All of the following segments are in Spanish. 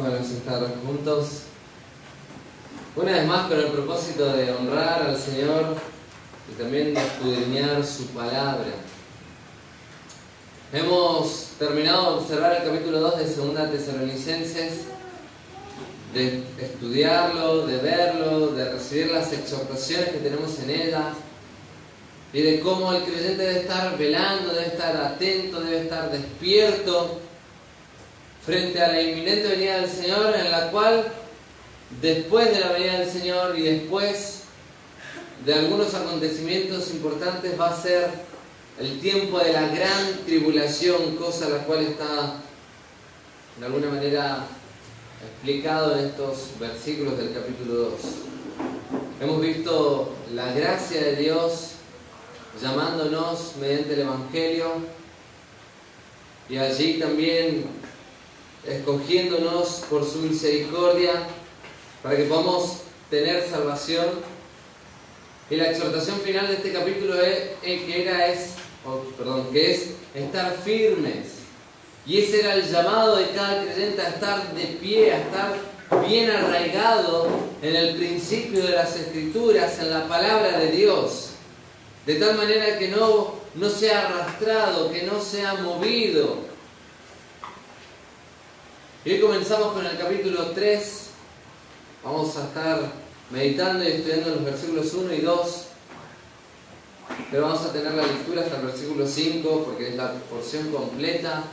Bueno, estar juntos una vez más con el propósito de honrar al Señor y también de escudriñar su palabra. Hemos terminado de observar el capítulo 2 de 2 Tesalonicenses, de estudiarlo, de verlo, de recibir las exhortaciones que tenemos en ella y de cómo el creyente debe estar velando, debe estar atento, debe estar despierto frente a la inminente venida del Señor, en la cual, después de la venida del Señor y después de algunos acontecimientos importantes, va a ser el tiempo de la gran tribulación, cosa la cual está de alguna manera explicado en estos versículos del capítulo 2. Hemos visto la gracia de Dios llamándonos mediante el Evangelio y allí también escogiéndonos por su misericordia para que podamos tener salvación. Y la exhortación final de este capítulo que es estar firmes. Y ese era el llamado de cada creyente, a estar de pie, a estar bien arraigado en el principio de las Escrituras, en la palabra de Dios, de tal manera que no sea arrastrado, que no sea movido. Y hoy comenzamos con el capítulo 3. Vamos a estar meditando y estudiando los versículos 1 y 2. Pero vamos a tener la lectura hasta el versículo 5 porque es la porción completa.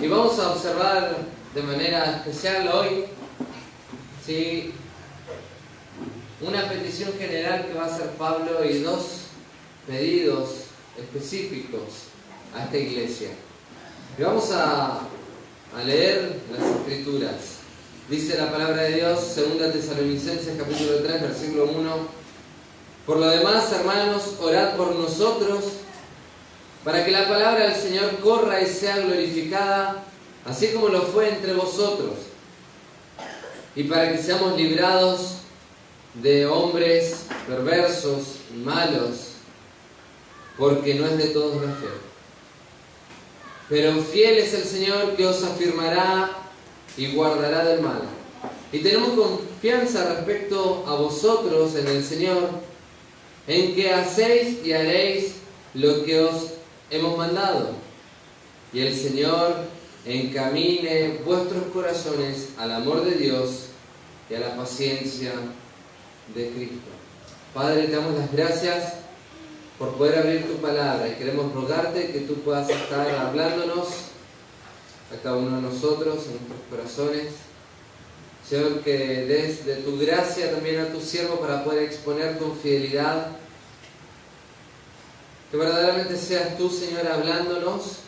Y vamos a observar de manera especial hoy, ¿sí?, una petición general que va a hacer Pablo y 2 pedidos específicos a esta iglesia. Y vamos a leer las Escrituras. Dice la palabra de Dios, 2 Tesalonicenses capítulo 3, versículo 1. Por lo demás, hermanos, orad por nosotros, para que la palabra del Señor corra y sea glorificada, así como lo fue entre vosotros, y para que seamos librados de hombres perversos y malos, porque no es de todos la fe. Pero fiel es el Señor, que os afirmará y guardará del mal. Y tenemos confianza respecto a vosotros en el Señor, en que hacéis y haréis lo que os hemos mandado. Y el Señor encamine vuestros corazones al amor de Dios y a la paciencia de Cristo. Padre, te damos las gracias por poder abrir tu palabra y queremos rogarte que tú puedas estar hablándonos a cada uno de nosotros, en nuestros corazones. Señor, que des de tu gracia también a tu siervo para poder exponer con fidelidad. Que verdaderamente seas tú, Señor, hablándonos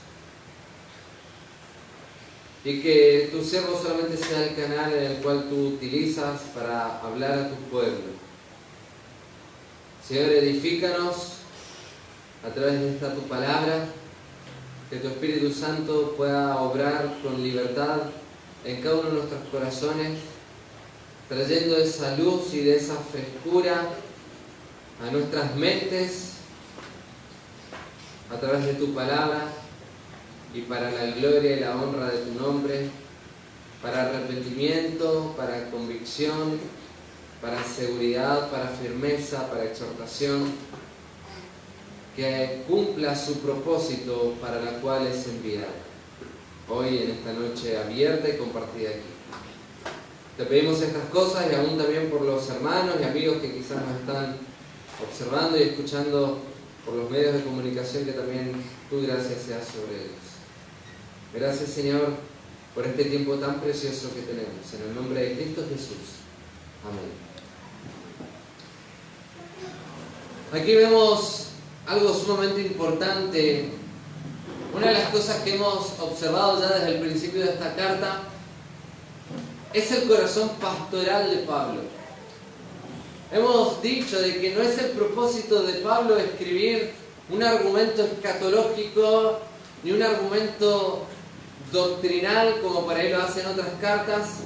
y que tu siervo solamente sea el canal en el cual tú utilizas para hablar a tu pueblo. Señor, edifícanos a través de esta tu palabra, que tu Espíritu Santo pueda obrar con libertad en cada uno de nuestros corazones, trayendo esa luz y de esa frescura a nuestras mentes a través de tu palabra, y para la gloria y la honra de tu nombre, para arrepentimiento, para convicción, para seguridad, para firmeza, para exhortación, que cumpla su propósito para la cual es enviado hoy en esta noche abierta y compartida aquí. Te pedimos estas cosas y aún también por los hermanos y amigos que quizás nos están observando y escuchando por los medios de comunicación, que también tu gracia sea sobre ellos. Gracias, Señor, por este tiempo tan precioso que tenemos. En el nombre de Cristo Jesús. Amén. Aquí vemos algo sumamente importante. Una de las cosas que hemos observado ya desde el principio de esta carta es el corazón pastoral de Pablo. Hemos dicho de que no es el propósito de Pablo escribir un argumento escatológico ni un argumento doctrinal como para él lo hace en otras cartas,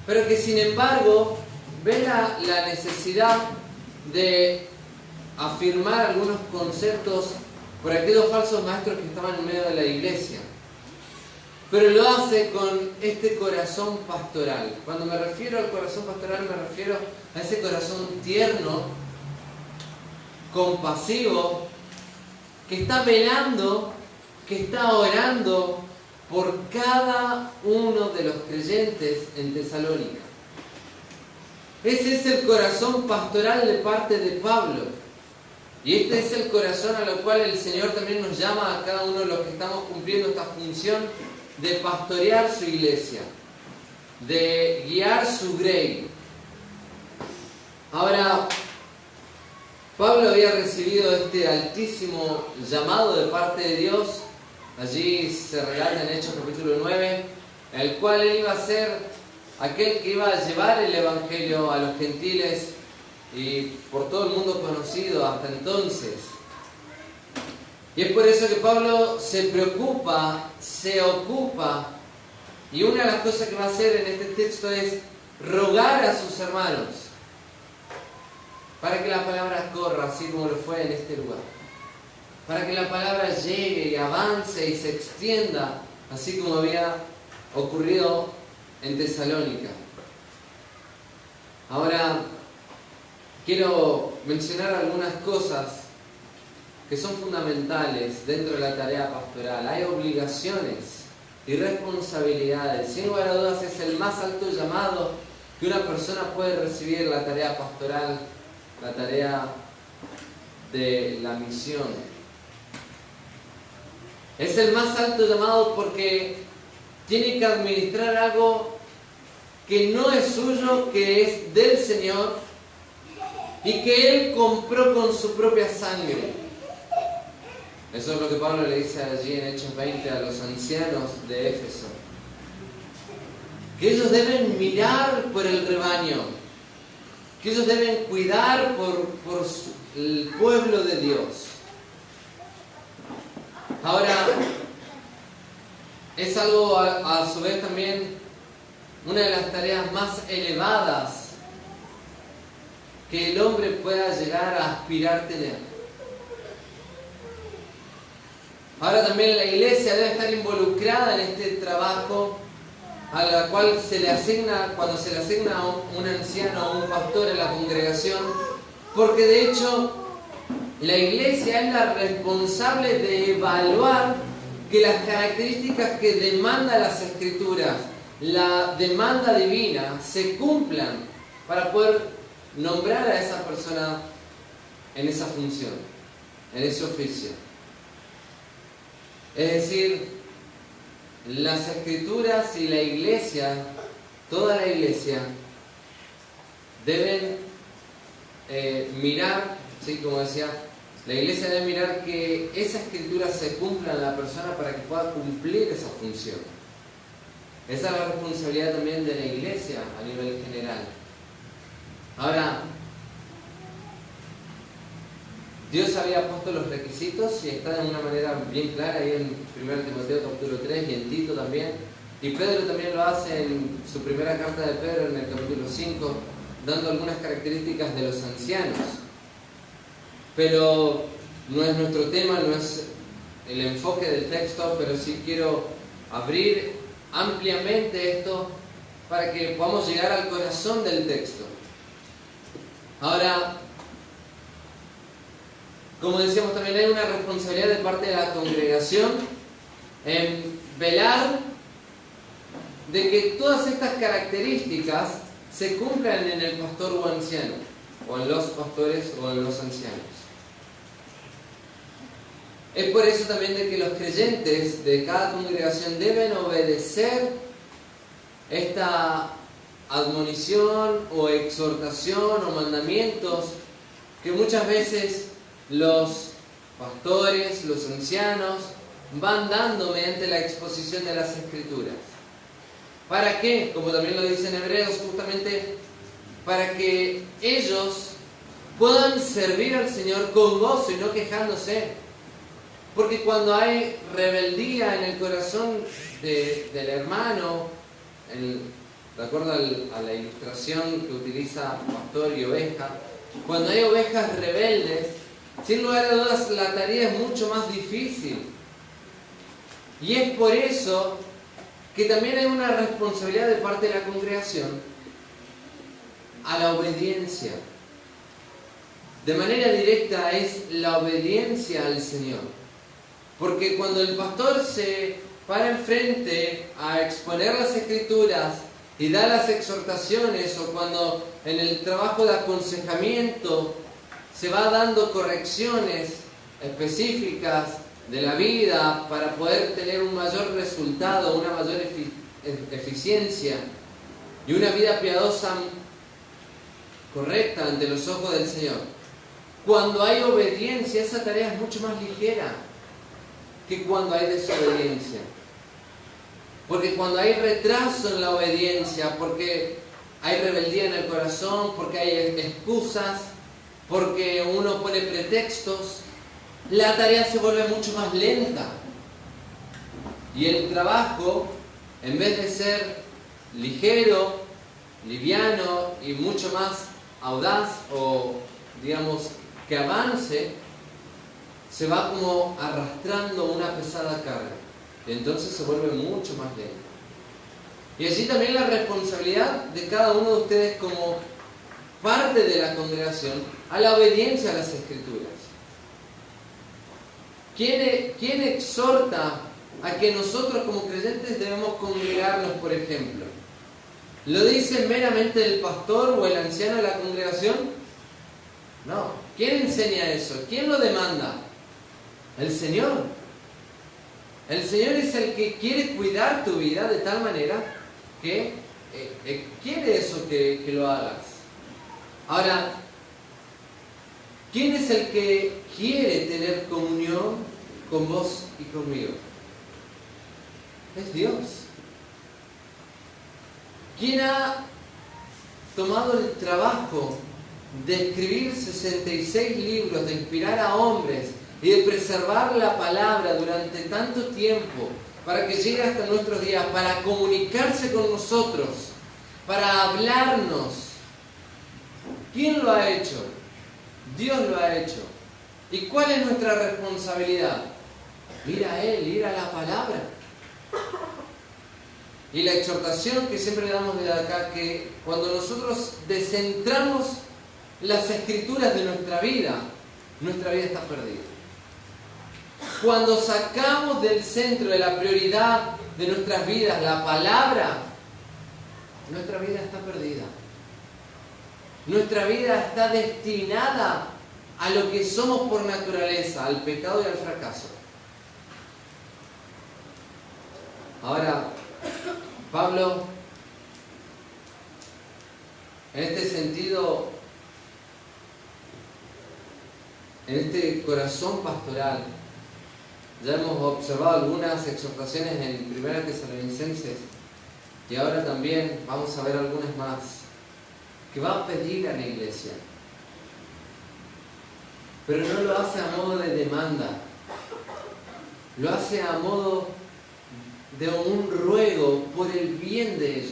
pero que sin embargo ve la necesidad de afirmar algunos conceptos por aquellos falsos maestros que estaban en medio de la iglesia. pero lo hace con este corazón pastoral. Cuando me refiero al corazón pastoral, me refiero a ese corazón tierno, compasivo, que está velando, que está orando por cada uno de los creyentes en Tesalónica. Ese es el corazón pastoral de parte de Pablo. Y este es el corazón a lo cual el Señor también nos llama a cada uno de los que estamos cumpliendo esta función de pastorear su iglesia, de guiar su grey. Ahora, Pablo había recibido este altísimo llamado de parte de Dios. Allí se relata en Hechos capítulo 9, el cual él iba a ser aquel que iba a llevar el Evangelio a los gentiles y por todo el mundo conocido hasta entonces. Y es por eso que Pablo se preocupa, se ocupa, y una de las cosas que va a hacer en este texto es rogar a sus hermanos para que la palabra corra, así como lo fue en este lugar. Para que la palabra llegue y avance y se extienda, así como había ocurrido en Tesalónica. Ahora, quiero mencionar algunas cosas que son fundamentales dentro de la tarea pastoral. Hay obligaciones y responsabilidades. Sin lugar a dudas es el más alto llamado que una persona puede recibir, la tarea pastoral, la tarea de la misión. Es el más alto llamado porque tiene que administrar algo que no es suyo, que es del Señor y que Él compró con su propia sangre. Eso es lo que Pablo le dice allí en Hechos 20 a los ancianos de Éfeso. Que ellos deben mirar por el rebaño, que ellos deben cuidar por el pueblo de Dios. Ahora, es algo a su vez también una de las tareas más elevadas que el hombre pueda llegar a aspirar a tener. Ahora también la iglesia debe estar involucrada en este trabajo a la cual se le asigna, cuando se le asigna a un anciano o un pastor en la congregación, porque de hecho la iglesia es la responsable de evaluar que las características que demanda las Escrituras, la demanda divina, se cumplan para poder nombrar a esa persona en esa función, en ese oficio. Es decir, las Escrituras y la iglesia, toda la iglesia, deben mirar, ¿sí? Como decía, la iglesia debe mirar que esa escritura se cumpla en la persona para que pueda cumplir esa función. Esa es la responsabilidad también de la iglesia a nivel general. Ahora, Dios había puesto los requisitos y está de una manera bien clara ahí en 1 Timoteo capítulo 3 y en Tito también. Y Pedro también lo hace en su primera carta de Pedro en el capítulo 5, dando algunas características de los ancianos. Pero no es nuestro tema, no es el enfoque del texto, pero sí quiero abrir ampliamente esto para que podamos llegar al corazón del texto. Ahora, como decíamos, también hay una responsabilidad de parte de la congregación en velar de que todas estas características se cumplan en el pastor o anciano, o en los pastores o en los ancianos. Es por eso también de que los creyentes de cada congregación deben obedecer esta admonición o exhortación o mandamientos que muchas veces los pastores, los ancianos, van dando mediante la exposición de las Escrituras. ¿Para qué? Como también lo dice en Hebreos, justamente para que ellos puedan servir al Señor con gozo y no quejándose. Porque cuando hay rebeldía en el corazón del hermano, de acuerdo a la ilustración que utiliza pastor y oveja, cuando hay ovejas rebeldes, sin lugar a dudas la tarea es mucho más difícil. Y es por eso que también hay una responsabilidad de parte de la congregación a la obediencia. De manera directa es la obediencia al Señor. Porque cuando el pastor se para enfrente a exponer las Escrituras y da las exhortaciones, o cuando en el trabajo de aconsejamiento se va dando correcciones específicas de la vida para poder tener un mayor resultado, una mayor eficiencia y una vida piadosa correcta ante los ojos del Señor. Cuando hay obediencia, esa tarea es mucho más ligera que cuando hay desobediencia. Porque cuando hay retraso en la obediencia, porque hay rebeldía en el corazón, porque hay excusas, porque uno pone pretextos, la tarea se vuelve mucho más lenta. Y el trabajo, en vez de ser ligero, liviano y mucho más audaz, o digamos que avance, se va como arrastrando una pesada carga. Y entonces se vuelve mucho más lento. Y así también la responsabilidad de cada uno de ustedes como parte de la congregación a la obediencia a las Escrituras. ¿Quién exhorta a que nosotros como creyentes debemos congregarnos, por ejemplo? ¿Lo dice meramente el pastor o el anciano de la congregación? No. ¿Quién enseña eso? ¿Quién lo demanda? El Señor. El Señor es el que quiere cuidar tu vida de tal manera que quiere eso que lo hagas. Ahora, ¿quién es el que quiere tener comunión con vos y conmigo? Es Dios. ¿Quién ha tomado el trabajo de escribir 66 libros, de inspirar a hombres y de preservar la palabra durante tanto tiempo para que llegue hasta nuestros días, para comunicarse con nosotros, para hablarnos? ¿Quién lo ha hecho? Dios lo ha hecho. ¿Y cuál es nuestra responsabilidad? Ir a Él, ir a la palabra. Y la exhortación que siempre damos desde acá, que cuando nosotros descentramos las Escrituras de nuestra vida está perdida. Cuando sacamos del centro de la prioridad de nuestras vidas la palabra, nuestra vida está perdida. Nuestra vida está destinada a lo que somos por naturaleza, al pecado y al fracaso. Ahora, Pablo, en este sentido, en este corazón pastoral, ya hemos observado algunas exhortaciones en 1 Tesalonicenses y ahora también vamos a ver algunas más que va a pedir a la iglesia, pero no lo hace a modo de demanda, lo hace a modo de un ruego por el bien de ellos.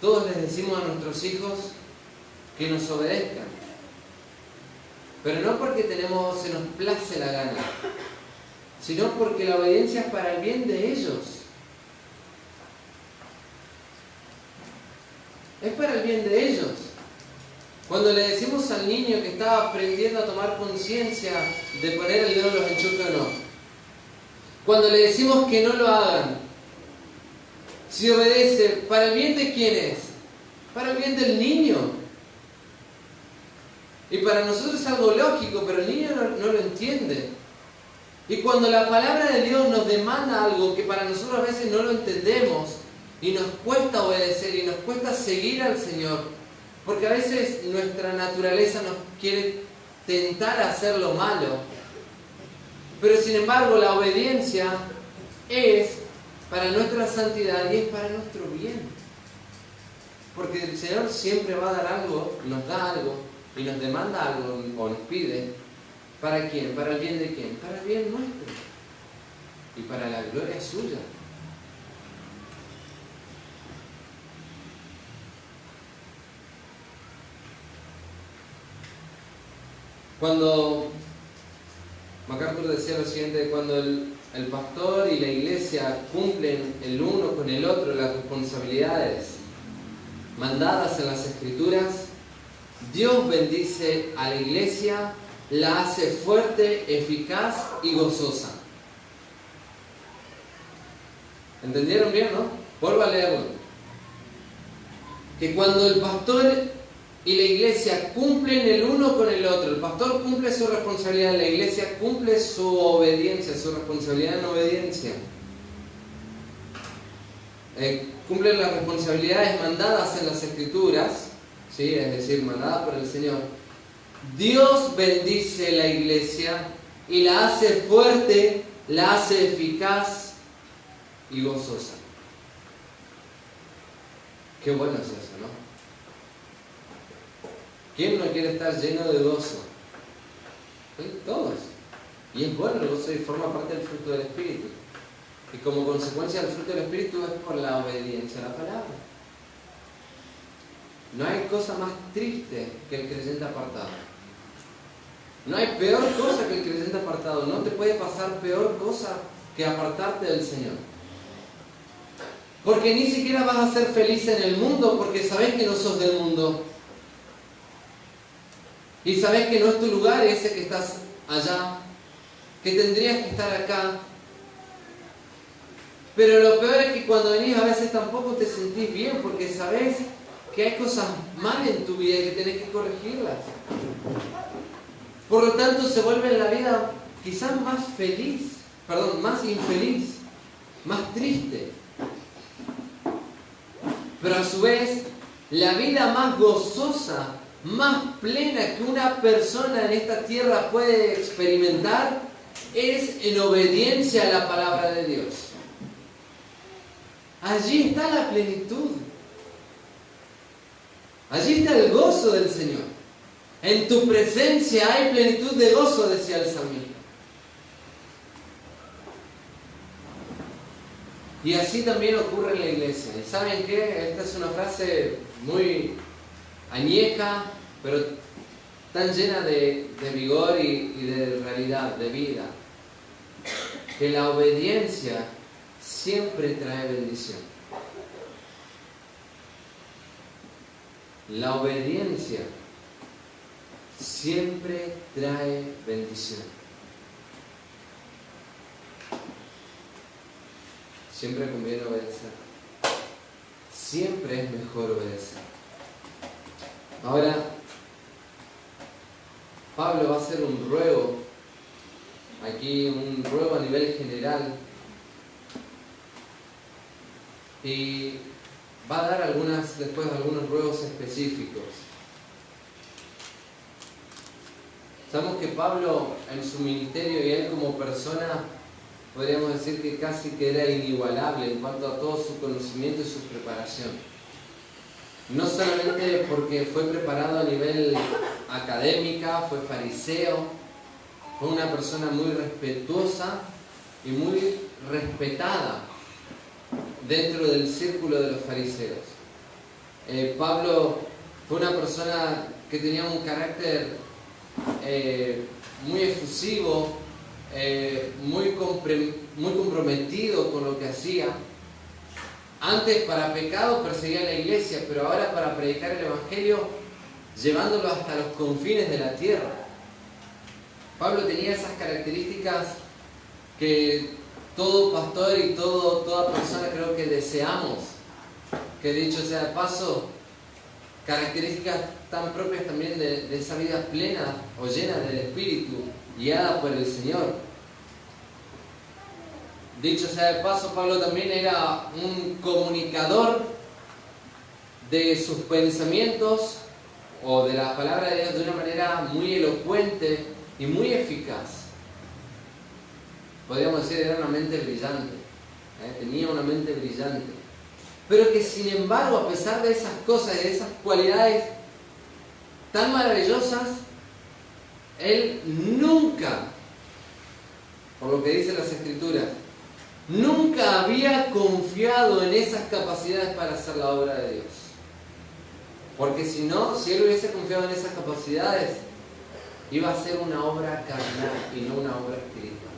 Todos les decimos a nuestros hijos que nos obedezcan, pero no porque se nos place la gana, sino porque la obediencia es para el bien de ellos. Es para el bien de ellos. Cuando le decimos al niño que está aprendiendo a tomar conciencia de poner el dedo en los enchufes o no, cuando le decimos que no lo hagan, si obedece, ¿para el bien de quién es? Para el bien del niño. Y para nosotros es algo lógico, pero el niño no lo entiende. Y cuando la palabra de Dios nos demanda algo que para nosotros a veces no lo entendemos, y nos cuesta obedecer, y nos cuesta seguir al Señor, porque a veces nuestra naturaleza nos quiere tentar a hacer lo malo, pero sin embargo la obediencia es para nuestra santidad y es para nuestro bien. Porque el Señor siempre va a dar algo, nos da algo y nos demanda algo o nos pide. ¿Para quién? ¿Para el bien de quién? Para el bien nuestro y para la gloria suya. Cuando MacArthur decía lo siguiente: cuando el pastor y la iglesia cumplen el uno con el otro las responsabilidades mandadas en las Escrituras, Dios bendice a la iglesia, la hace fuerte, eficaz y gozosa. ¿Entendieron bien, no? Vuelvo a leerlo. Que cuando el pastor y la iglesia cumplen el uno con el otro, el pastor cumple su responsabilidad, la iglesia cumple su obediencia, su responsabilidad en obediencia, cumplen las responsabilidades mandadas en las Escrituras, ¿sí? Es decir, mandadas por el Señor. Dios bendice la iglesia y la hace fuerte, la hace eficaz y gozosa. Qué bueno es eso, ¿no? ¿Quién no quiere estar lleno de gozo? ¿Sí? Todos. Y es bueno el gozo y forma parte del fruto del Espíritu. Y como consecuencia del fruto del Espíritu es por la obediencia a la palabra. No hay cosa más triste que el creyente apartado. No hay peor cosa que el creyente apartado. No te puede pasar peor cosa que apartarte del Señor. Porque ni siquiera vas a ser feliz en el mundo, porque sabes que no sos del mundo. Y sabes que no es tu lugar ese que estás allá, que tendrías que estar acá. Pero lo peor es que cuando venís a veces tampoco te sentís bien, porque sabes que hay cosas mal en tu vida y que tenés que corregirlas. Por lo tanto, se vuelve la vida quizás más más infeliz, más triste. Pero a su vez, la vida más gozosa, más plena que una persona en esta tierra puede experimentar es en obediencia a la palabra de Dios. Allí está la plenitud. Allí está el gozo del Señor. En tu presencia hay plenitud de gozo, decía el salmista. Y así también ocurre en la iglesia. ¿Y saben qué? Esta es una frase muy añeja, pero tan llena de vigor y de realidad, de vida. Que la obediencia siempre trae bendición. La obediencia siempre trae bendición. Siempre conviene obedecer. Siempre es mejor obedecer. Ahora, Pablo va a hacer un ruego, aquí un ruego a nivel general, y va a dar después algunos ruegos específicos. Sabemos que Pablo en su ministerio y él como persona, podríamos decir que casi que era inigualable en cuanto a todo su conocimiento y su preparación. No solamente porque fue preparado a nivel académica, fue fariseo, fue una persona muy respetuosa y muy respetada dentro del círculo de los fariseos. Pablo fue una persona que tenía un carácter muy efusivo, muy comprometido con lo que hacía. Antes para pecado perseguía a la iglesia, pero ahora para predicar el Evangelio, llevándolo hasta los confines de la tierra. Pablo tenía esas características que todo pastor y toda persona creo que deseamos, que dicho sea de paso, características tan propias también de esa vida plena o llena del Espíritu, guiada por el Señor. Dicho sea de paso, Pablo también era un comunicador de sus pensamientos o de la palabra de Dios de una manera muy elocuente y muy eficaz. Podríamos decir, era una mente brillante, tenía una mente brillante. Pero que sin embargo, a pesar de esas cosas y de esas cualidades tan maravillosas, él nunca, por lo que dicen las Escrituras, nunca había confiado en esas capacidades para hacer la obra de Dios. Porque si él hubiese confiado en esas capacidades, iba a ser una obra carnal y no una obra espiritual.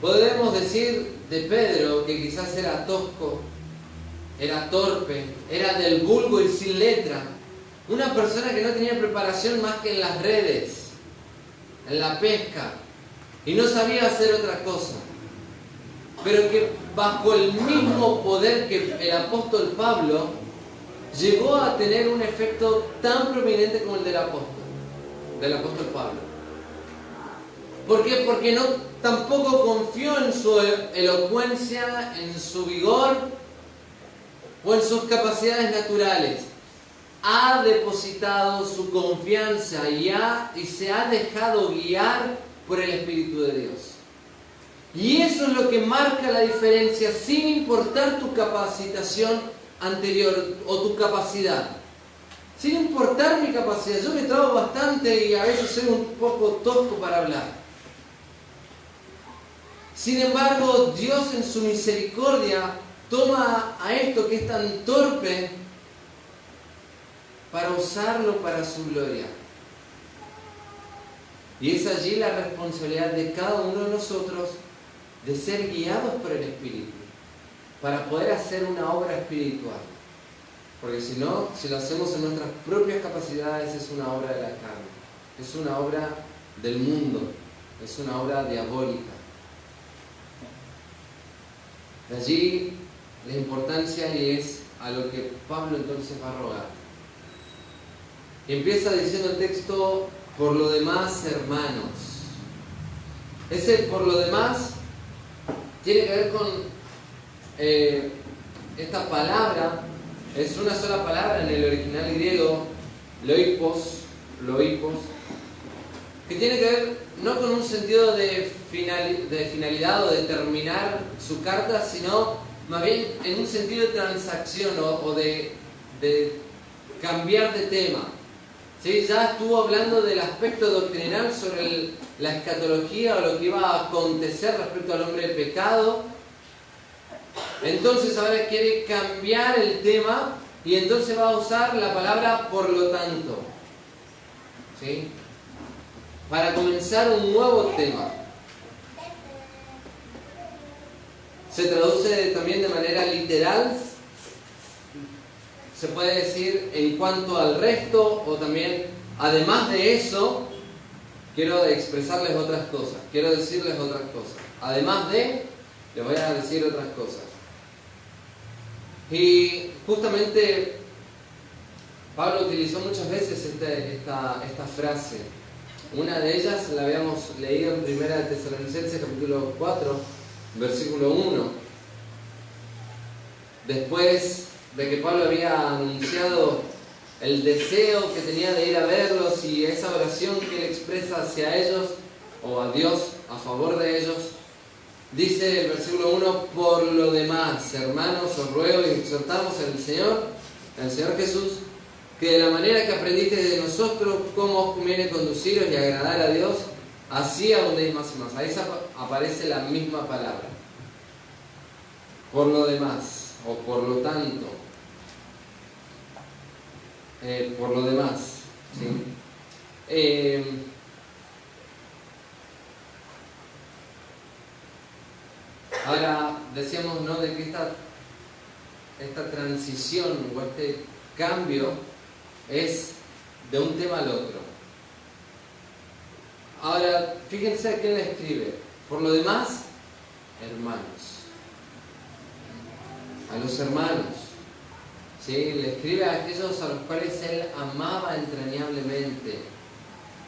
Podemos decir de Pedro que quizás era tosco, era torpe, era del vulgo y sin letra, una persona que no tenía preparación más que en las redes, en la pesca, y no sabía hacer otra cosa, pero que bajo el mismo poder que el apóstol Pablo llegó a tener un efecto tan prominente como el del apóstol Pablo. ¿Por qué? Porque tampoco confió en su elocuencia, en su vigor o en sus capacidades naturales. Ha depositado su confianza y se ha dejado guiar por el Espíritu de Dios. Y eso es lo que marca la diferencia, sin importar tu capacitación anterior o tu capacidad. Sin importar mi capacidad, yo me trago bastante y a veces soy un poco tosco para hablar. Sin embargo, Dios en su misericordia toma a esto que es tan torpe para usarlo para su gloria. Y es allí la responsabilidad de cada uno de nosotros de ser guiados por el Espíritu para poder hacer una obra espiritual. Porque si no, si lo hacemos en nuestras propias capacidades, es una obra de la carne, es una obra del mundo, es una obra diabólica. De allí la importancia, y es a lo que Pablo entonces va a rogar. Y empieza diciendo el texto: por lo demás, hermanos. Ese por lo demás tiene que ver con esta palabra. Es una sola palabra en el original griego, loipos, que tiene que ver no con un sentido de finalidad o de terminar su carta, sino más bien en un sentido de transacción o de cambiar de tema. ¿Sí? Ya estuvo hablando del aspecto doctrinal sobre la escatología o lo que iba a acontecer respecto al hombre de pecado. Entonces ahora quiere cambiar el tema y entonces va a usar la palabra por lo tanto, ¿sí? Para comenzar un nuevo tema. Se traduce también de manera literal, se puede decir en cuanto al resto, o también además de eso, quiero expresarles otras cosas, quiero decirles otras cosas. Además de, les voy a decir otras cosas. Y justamente Pablo utilizó muchas veces esta frase. Una de ellas la habíamos leído en 1 Tesalonicenses capítulo 4, versículo 1. Después de que Pablo había anunciado el deseo que tenía de ir a verlos y esa oración que él expresa hacia ellos, o a Dios a favor de ellos, dice el versículo 1: por lo demás, hermanos, os ruego y exhortamos en el Señor Jesús, que de la manera que aprendiste de nosotros cómo os conviene conduciros y agradar a Dios, así abundéis más y más. Ahí aparece la misma palabra. Por lo demás, o por lo tanto. Por lo demás, ¿sí? Ahora decíamos, ¿no?, de que esta transición o este cambio es de un tema al otro. Ahora, fíjense a quién le escribe. Por lo demás, hermanos. A los hermanos. ¿Sí? Le escribe a aquellos a los cuales él amaba entrañablemente.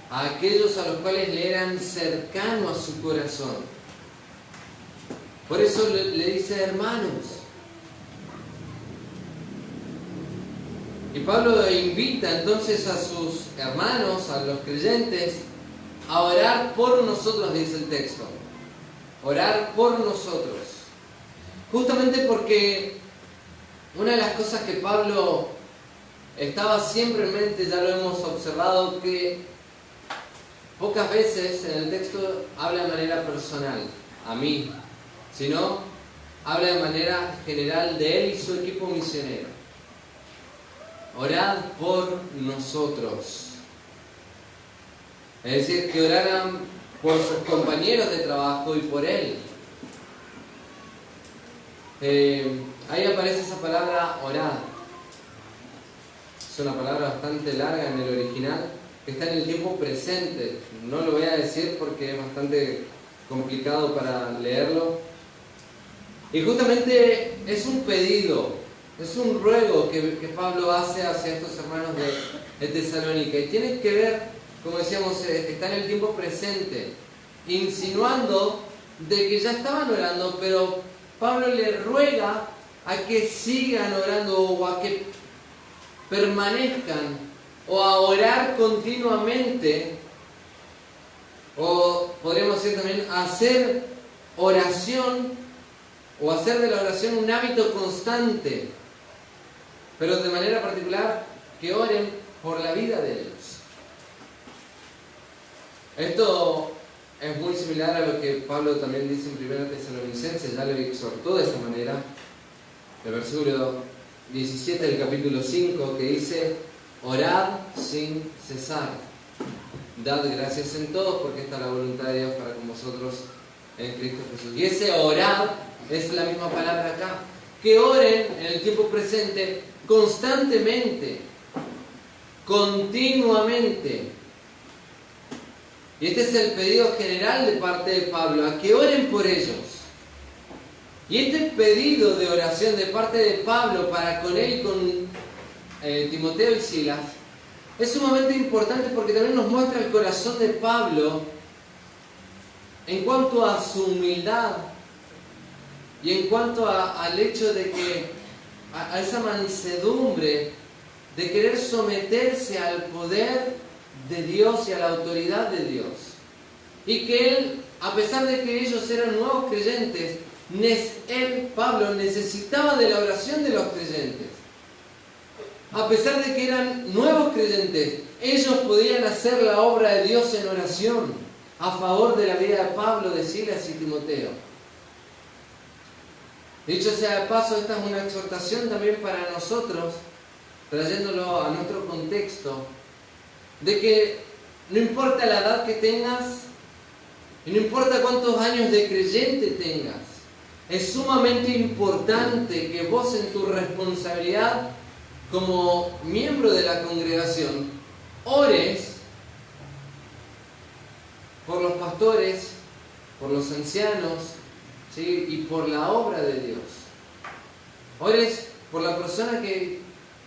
A aquellos a los cuales le eran cercanos a su corazón. Por eso le dice hermanos. Y Pablo invita entonces a sus hermanos, a los creyentes, a orar por nosotros, dice el texto. Orar por nosotros. Justamente porque una de las cosas que Pablo estaba siempre en mente, ya lo hemos observado, que pocas veces en el texto habla de manera personal, a mí, sino habla de manera general de él y su equipo misionero. Orad por nosotros. Es decir, que oraran por sus compañeros de trabajo y por él. Ahí aparece esa palabra orar. Es una palabra bastante larga en el original, que está en el tiempo presente. No lo voy a decir porque es bastante complicado para leerlo. Y justamente es un pedido, es un ruego que Pablo hace hacia estos hermanos de Tesalónica. Y tiene que ver, como decíamos, está en el tiempo presente, insinuando de que ya estaban orando, pero Pablo le ruega a que sigan orando o a que permanezcan o a orar continuamente, o podríamos decir también hacer oración o hacer de la oración un hábito constante, pero de manera particular que oren por la vida de ellos. Esto es muy similar a lo que Pablo también dice en 1 Tesalonicenses, ya lo exhortó de esta manera, el versículo 17 del capítulo 5, que dice: orad sin cesar, dad gracias en todo, porque esta es la voluntad de Dios para con vosotros en Cristo Jesús. Y ese orad es la misma palabra acá, que oren en el tiempo presente constantemente, continuamente. Y este es el pedido general de parte de Pablo, a que oren por ellos. Y este pedido de oración de parte de Pablo para con él y con Timoteo y Silas es sumamente importante, porque también nos muestra el corazón de Pablo en cuanto a su humildad y en cuanto al hecho de que a esa mansedumbre de querer someterse al poder de Dios y a la autoridad de Dios. Y que él, a pesar de que ellos eran nuevos creyentes, Pablo, necesitaba de la oración de los creyentes. A pesar de que eran nuevos creyentes, ellos podían hacer la obra de Dios en oración a favor de la vida de Pablo, de Silas y Timoteo. Dicho sea de paso, esta es una exhortación también para nosotros, trayéndolo a nuestro contexto, de que no importa la edad que tengas, y no importa cuántos años de creyente tengas, es sumamente importante que vos, en tu responsabilidad como miembro de la congregación, ores por los pastores, por los ancianos, ¿sí? Y por la obra de Dios. Ores por la persona que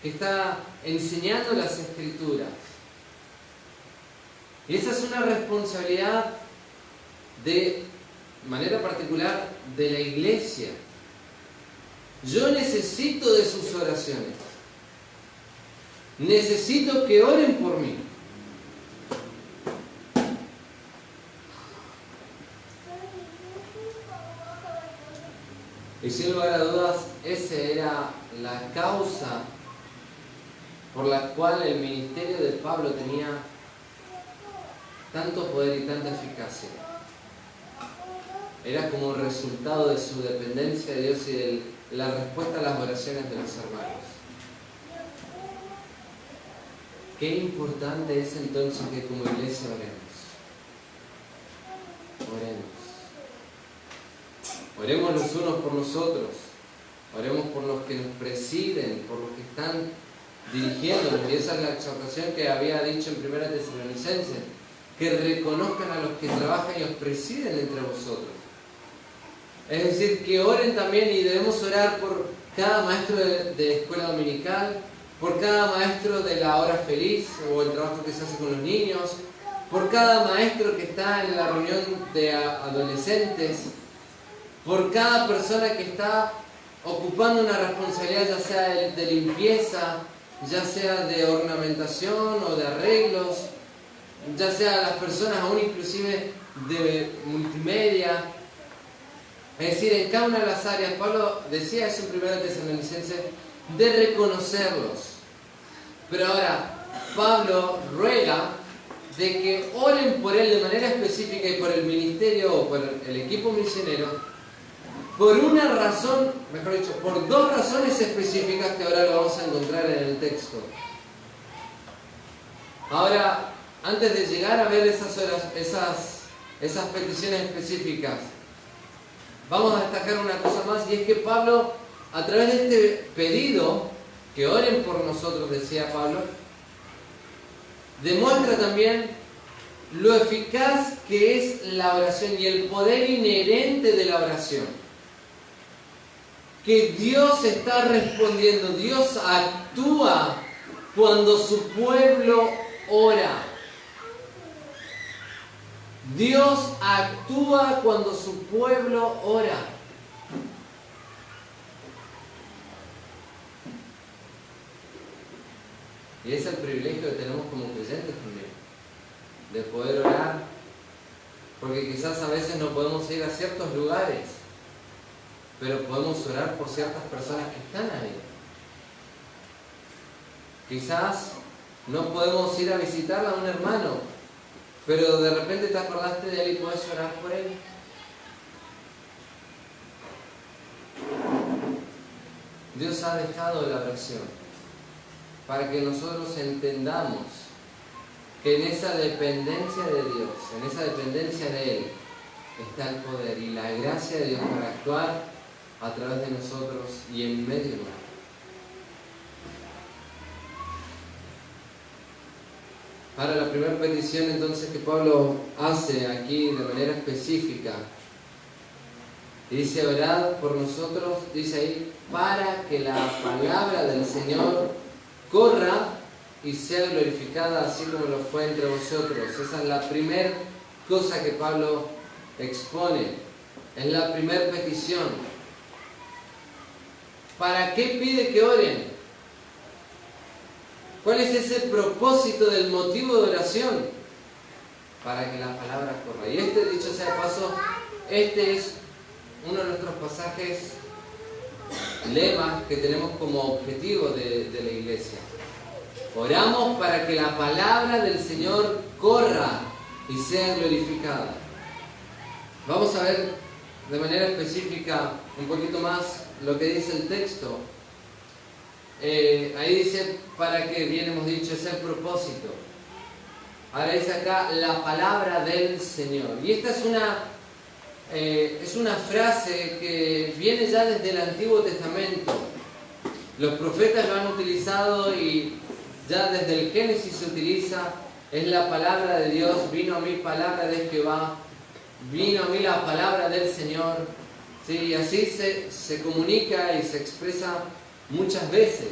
está enseñando las Escrituras. Y esa es una responsabilidad de manera particular de la iglesia. Yo necesito de sus oraciones. Necesito que oren por mí. Y sin lugar a dudas, esa era la causa por la cual el ministerio de Pablo tenía tanto poder y tanta eficacia. Era como resultado de su dependencia de Dios y de la respuesta a las oraciones de los hermanos. Qué importante es entonces que como iglesia oremos. Oremos los unos por los otros. Oremos por los que nos presiden, por los que están dirigiéndonos. Y esa es la exhortación que había dicho en 1 Tesalonicenses, que reconozcan a los que trabajan y os presiden entre vosotros. Es decir, que oren también, y debemos orar por cada maestro de escuela dominical, por cada maestro de la hora feliz o el trabajo que se hace con los niños, por cada maestro que está en la reunión de adolescentes, por cada persona que está ocupando una responsabilidad, ya sea de limpieza, ya sea de ornamentación o de arreglos, ya sea las personas aún inclusive de multimedia. Es decir, en cada una de las áreas, Pablo decía eso en 1 Tesalonicenses, de reconocerlos. Pero ahora, Pablo ruega de que oren por él de manera específica y por el ministerio o por el equipo misionero, por una razón, mejor dicho, por dos razones específicas que ahora lo vamos a encontrar en el texto. Ahora, antes de llegar a ver esas peticiones específicas, vamos a destacar una cosa más, y es que Pablo, a través de este pedido, que oren por nosotros, decía Pablo, demuestra también lo eficaz que es la oración y el poder inherente de la oración. Que Dios está respondiendo, Dios actúa cuando su pueblo ora. Dios actúa cuando su pueblo ora. Y es el privilegio que tenemos como creyentes también, de poder orar, porque quizás a veces no podemos ir a ciertos lugares, pero podemos orar por ciertas personas que están ahí. Quizás no podemos ir a visitar a un hermano, pero de repente te acordaste de él y puedes orar por él. Dios ha dejado la oración para que nosotros entendamos que en esa dependencia de Dios, en esa dependencia de Él, está el poder y la gracia de Dios para actuar a través de nosotros y en medio de nosotros. Ahora, la primera petición entonces que Pablo hace aquí de manera específica, dice: orad por nosotros, dice ahí, para que la palabra del Señor corra y sea glorificada así como lo fue entre vosotros. Esa es la primera cosa que Pablo expone, es la primera petición. ¿Para qué pide que oren? ¿Cuál es ese propósito del motivo de oración? Para que la palabra corra. Y dicho sea de paso, este es uno de nuestros pasajes, lemas que tenemos como objetivo de la iglesia. Oramos para que la palabra del Señor corra y sea glorificada. Vamos a ver de manera específica un poquito más lo que dice el texto. Ahí dice para qué, bien hemos dicho, es el propósito. Ahora dice acá la palabra del Señor. Y esta es una frase que viene ya desde el Antiguo Testamento. Los profetas lo han utilizado y ya desde el Génesis se utiliza. Es la palabra de Dios, vino a mí palabra de Jehová, vino a mí la palabra del Señor. ¿Sí? Y así se comunica y se expresa muchas veces.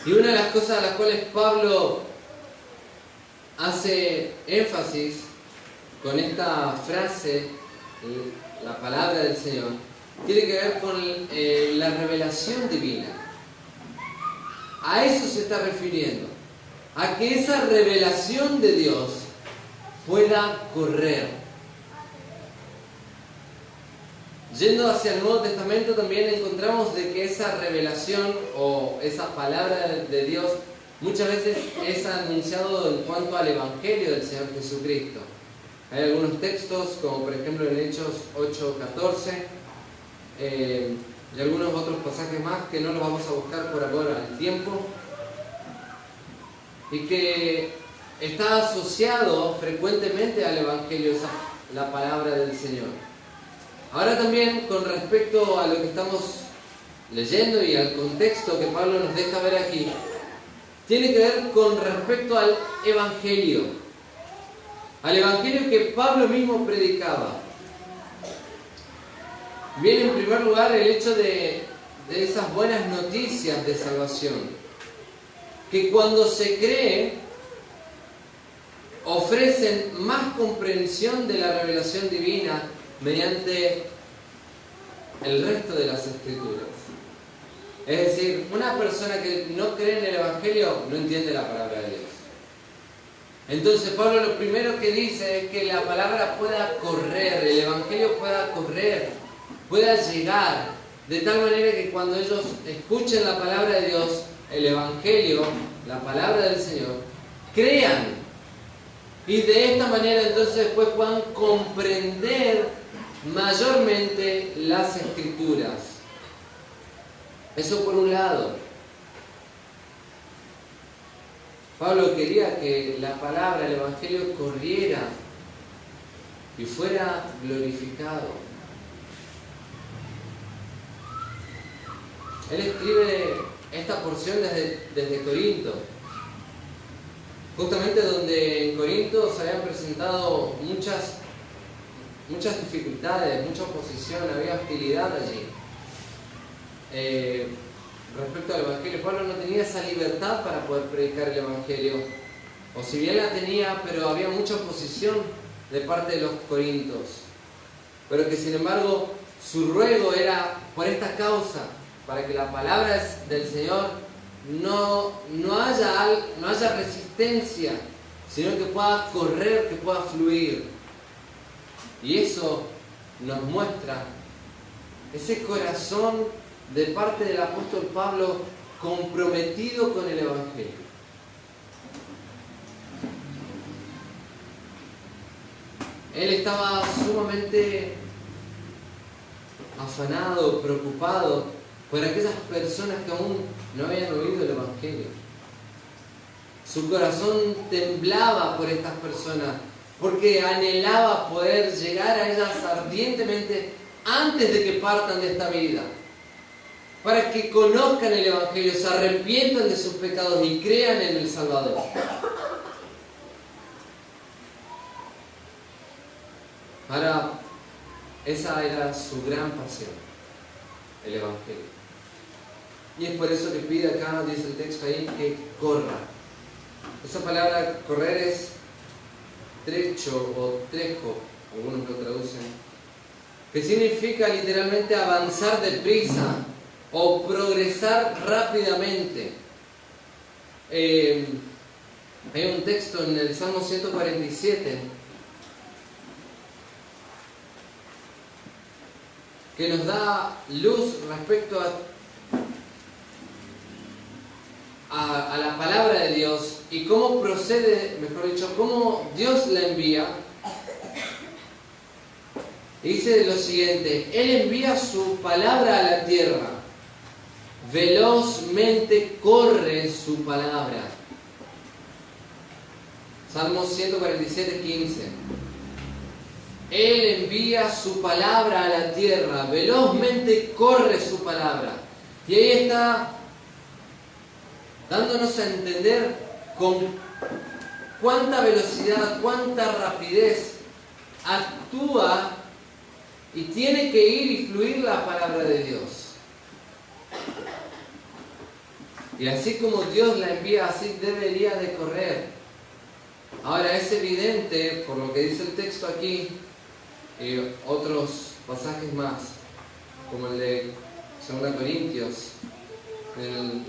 Y una de las cosas a las cuales Pablo hace énfasis con esta frase, la palabra del Señor, tiene que ver con la revelación divina. A eso se está refiriendo, a que esa revelación de Dios pueda correr. Yendo hacia el Nuevo Testamento también encontramos de que esa revelación o esa palabra de Dios muchas veces es anunciado en cuanto al Evangelio del Señor Jesucristo. Hay algunos textos, como por ejemplo en Hechos 8:14, y algunos otros pasajes más que no los vamos a buscar por ahora al tiempo, y que está asociado frecuentemente al Evangelio, la palabra del Señor. Ahora también, con respecto a lo que estamos leyendo y al contexto que Pablo nos deja ver aquí, tiene que ver con respecto al Evangelio que Pablo mismo predicaba. Viene en primer lugar el hecho de esas buenas noticias de salvación, que cuando se cree ofrecen más comprensión de la revelación divina mediante el resto de las Escrituras. Es decir, una persona que no cree en el Evangelio no entiende la palabra de Dios. Entonces Pablo lo primero que dice es que la palabra pueda correr, el Evangelio pueda correr, pueda llegar, de tal manera que cuando ellos escuchen la palabra de Dios, el Evangelio, la palabra del Señor, crean. Y de esta manera entonces después puedan comprender mayormente las Escrituras. Eso por un lado. Pablo quería que la palabra, el Evangelio, corriera y fuera glorificado. Él escribe esta porción desde Corinto, justamente donde en Corinto se habían presentado muchas dificultades, mucha oposición, había hostilidad allí. Respecto al Evangelio, Pablo no tenía esa libertad para poder predicar el Evangelio, o si bien la tenía, pero había mucha oposición de parte de los corintios, pero que sin embargo su ruego era por esta causa, para que la palabra del Señor no haya resistencia, sino que pueda correr, que pueda fluir. Y eso nos muestra ese corazón de parte del apóstol Pablo comprometido con el Evangelio. Él estaba sumamente afanado, preocupado por aquellas personas que aún no habían oído el Evangelio. Su corazón temblaba por estas personas, porque anhelaba poder llegar a ellas ardientemente antes de que partan de esta vida, para que conozcan el Evangelio, se arrepientan de sus pecados y crean en el Salvador. Ahora, esa era su gran pasión, el Evangelio. Y es por eso que pide acá, dice el texto ahí, que corra. Esa palabra correr es trecho o trejo, algunos lo traducen, que significa literalmente avanzar deprisa o progresar rápidamente. Hay un texto en el Salmo 147 que nos da luz respecto a la palabra de Dios y cómo procede, mejor dicho, cómo Dios la envía. Dice lo siguiente: Él envía su palabra a la tierra, velozmente corre su palabra. Salmo 147, 15. Él envía su palabra a la tierra, velozmente corre su palabra. Y ahí está dándonos a entender con cuánta velocidad, cuánta rapidez actúa y tiene que ir y fluir la palabra de Dios. Y así como Dios la envía, así debería de correr. Ahora es evidente, por lo que dice el texto aquí, y otros pasajes más, como el de 2 Corintios, en el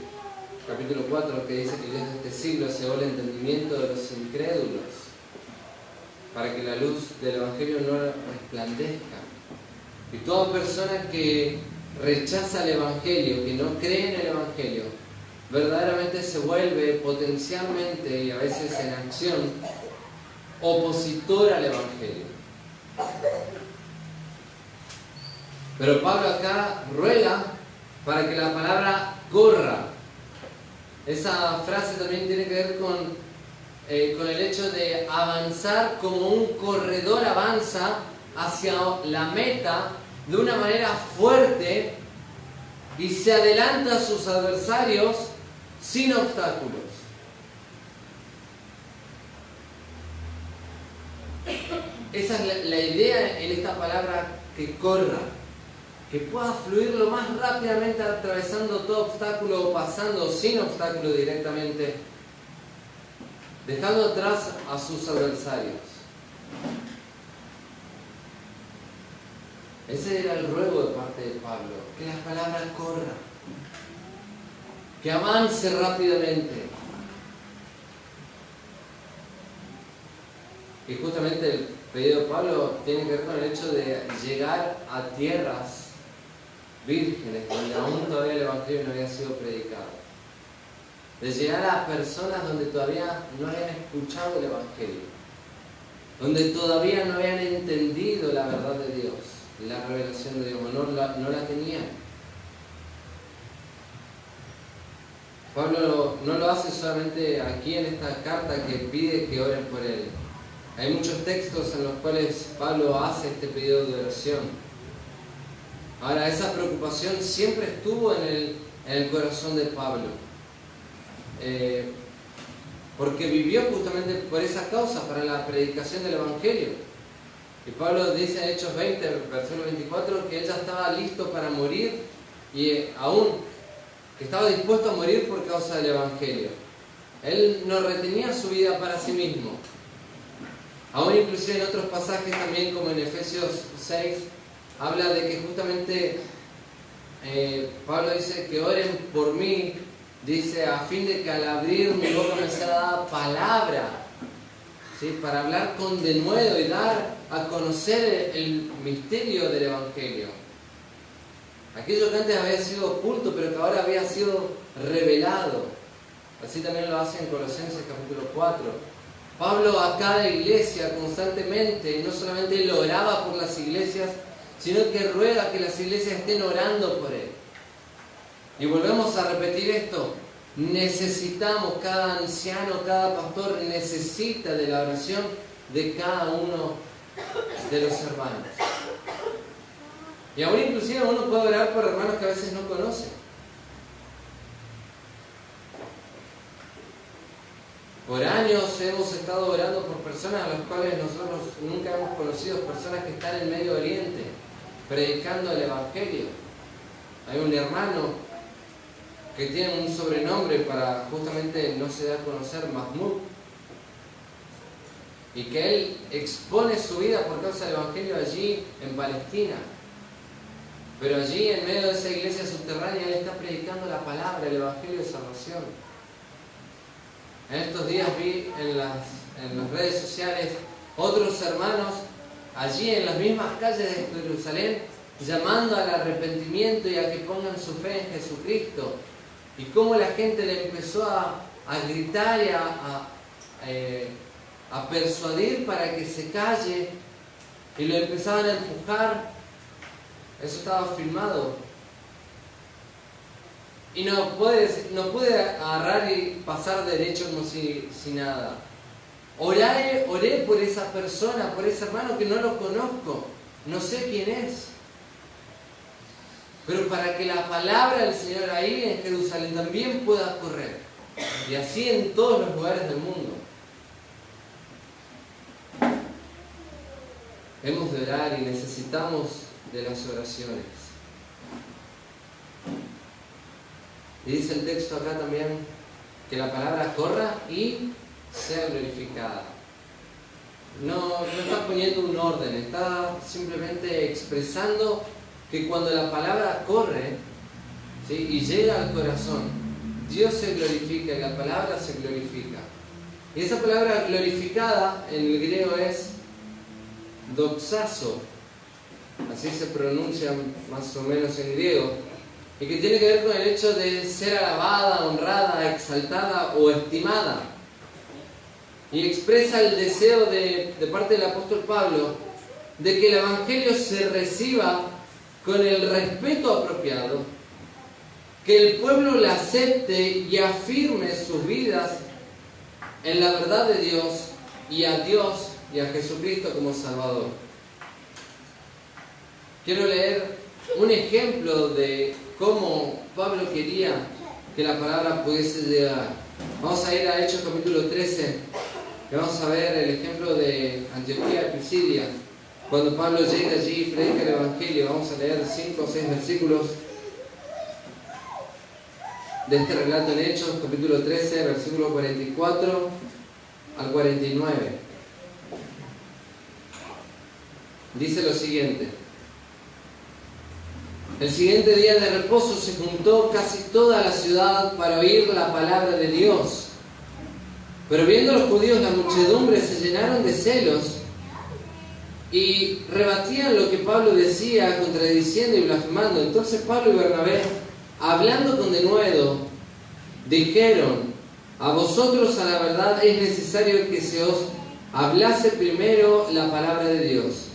capítulo 4, que dice que Dios de este siglo cegó el entendimiento de los incrédulos, para que la luz del Evangelio no resplandezca. Y toda persona que rechaza el Evangelio, que no cree en el Evangelio, verdaderamente se vuelve potencialmente y a veces en acción opositor al Evangelio. Pero Pablo acá ruega para que la palabra corra. Esa frase también tiene que ver con el hecho de avanzar como un corredor avanza hacia la meta de una manera fuerte y se adelanta a sus adversarios sin obstáculos. Esa es la idea en esta palabra, que corra, que pueda fluir lo más rápidamente atravesando todo obstáculo o pasando sin obstáculo directamente, dejando atrás a sus adversarios. Ese era el ruego de parte de Pablo, que la palabra corra, que avance rápidamente. Y justamente el pedido de Pablo tiene que ver con el hecho de llegar a tierras vírgenes, donde aún todavía el Evangelio no había sido predicado. De llegar a personas donde todavía no habían escuchado el Evangelio, donde todavía no habían entendido la verdad de Dios, la revelación de Dios, no la tenían. Pablo no lo hace solamente aquí en esta carta que pide que oren por él. Hay muchos textos en los cuales Pablo hace este pedido de oración. Ahora, esa preocupación siempre estuvo en el corazón de Pablo. Porque vivió justamente por esa causa, para la predicación del Evangelio. Y Pablo dice en Hechos 20, versículo 24, que él ya estaba listo para morir y aún que estaba dispuesto a morir por causa del Evangelio. Él no retenía su vida para sí mismo. Aún inclusive en otros pasajes también, como en Efesios 6, habla de que justamente Pablo dice que oren por mí, dice, a fin de que al abrir mi boca me sea dada palabra, ¿sí? Para hablar con denuedo y dar a conocer el misterio del Evangelio. Aquello que antes había sido oculto, pero que ahora había sido revelado. Así también lo hace en Colosenses capítulo 4. Pablo a cada iglesia constantemente, y no solamente él oraba por las iglesias, sino que ruega que las iglesias estén orando por él. Y volvemos a repetir esto. Necesitamos, cada anciano, cada pastor necesita de la oración de cada uno de los hermanos. Y aún inclusive uno puede orar por hermanos que a veces no conoce. Por años hemos estado orando por personas a las cuales nosotros nunca hemos conocido, personas que están en Medio Oriente, predicando el Evangelio. Hay un hermano que tiene un sobrenombre para justamente no se da a conocer, Mahmoud, y que él expone su vida por causa del Evangelio allí en Palestina. Pero allí, en medio de esa iglesia subterránea, él está predicando la palabra, el Evangelio de salvación. En estos días vi en las redes sociales otros hermanos allí en las mismas calles de Jerusalén llamando al arrepentimiento y a que pongan su fe en Jesucristo. Y cómo la gente le empezó a gritar y a persuadir para que se calle, y lo empezaban a empujar. Eso estaba filmado. Y no pude agarrar y pasar derecho como si nada. Oré por esa persona, por ese hermano que no lo conozco, no sé quién es. Pero para que la palabra del Señor ahí en Jerusalén también pueda correr. Y así en todos los lugares del mundo. Hemos de orar y necesitamos de las oraciones. Y dice el texto acá también que la palabra corra y sea glorificada. No está poniendo un orden, está simplemente expresando que cuando la palabra corre, ¿sí?, y llega al corazón, Dios se glorifica y la palabra se glorifica. Y esa palabra glorificada en el griego es doxazo, así se pronuncia más o menos en griego, y que tiene que ver con el hecho de ser alabada, honrada, exaltada o estimada. Y expresa el deseo de parte del apóstol Pablo de que el Evangelio se reciba con el respeto apropiado, que el pueblo la acepte y afirme sus vidas en la verdad de Dios y a Jesucristo como Salvador. Quiero leer un ejemplo de cómo Pablo quería que la palabra pudiese llegar. Vamos a ir a Hechos capítulo 13, y vamos a ver el ejemplo de Antioquía de Pisidia. Cuando Pablo llega allí y predica el Evangelio, vamos a leer 5 o 6 versículos de este relato en Hechos, capítulo 13, versículo 44 al 49. Dice lo siguiente: el siguiente día de reposo se juntó casi toda la ciudad para oír la palabra de Dios. Pero viendo los judíos la muchedumbre, se llenaron de celos y rebatían lo que Pablo decía, contradiciendo y blasfemando. Entonces Pablo y Bernabé, hablando con denuedo, dijeron: a vosotros a la verdad es necesario que se os hablase primero la palabra de Dios.